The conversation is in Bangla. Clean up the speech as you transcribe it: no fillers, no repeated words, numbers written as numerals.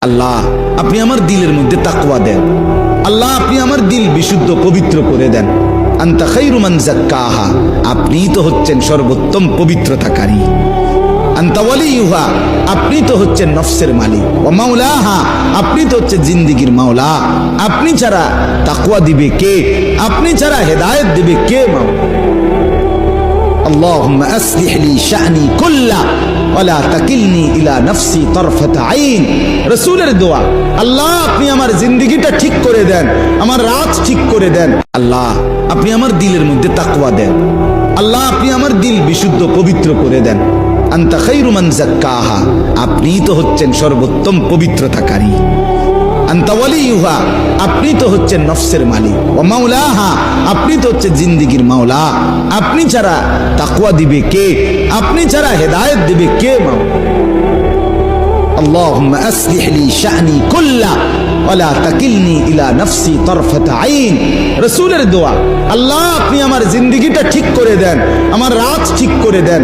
আল্লাহ আপনি আমার দিলের মধ্যে তাকওয়া দেন। আল্লাহ আপনি আমার দিল বিশুদ্ধ পবিত্র করে দেন। আনতা খায়রু মান যাক্কাহা, আপনিই তো হচ্ছেন সর্বোত্তম পবিত্রতাকারী। আনতা ওয়ালিয়ুহা, আপনি তো হচ্ছেন নফসের মালিক। ওয়া মাওলাহা, আপনি তো হচ্ছেন জিন্দেগীর মাওলা। আপনি ছাড়া তাকওয়া দিবে কে? আপনি ছাড়া হেদায়েত দিবে কে? মাওলা আল্লাহুম্মা আসলিহ লি শা'নি কুল্লা ওয়ালা তাকিলনি ইলা নাফসি তারফাতা আইন। রাসূলের দোয়া, আল্লাহ আপনি আমার জিন্দেগিটা ঠিক করে দেন, আমার রাত ঠিক করে দেন। আল্লাহ আপনি আমার দিলের মধ্যে তাকওয়া দেন। আল্লাহ আপনি আমার দিল বিশুদ্ধ পবিত্র করে দেন। আনতা খায়রু মান যাক্কাহা, আপনিই তো হচ্ছেন সর্বোত্তম পবিত্রতাকারী। আনতা ওয়ালিয়ুহা, আপনি তো হচ্ছেন নফসের মালিক। ওয়া মাওলাহা, আপনি তো হচ্ছেন জিন্দেগীর মাওলা। আপনি ছাড়া তাকওয়া দিবে কে? আপনি ছাড়া হেদায়েত দিবে কে? মাওলা আল্লাহুম্মা আসলিহ লি শা'নি কুল্লা ওয়ালা তাকিলনি ইলা নাফসি তারফাতা আইন। রাসূলের দোয়া, আল্লাহ আপনি আমার জিন্দেগিটা ঠিক করে দেন, আমার রাত ঠিক করে দেন।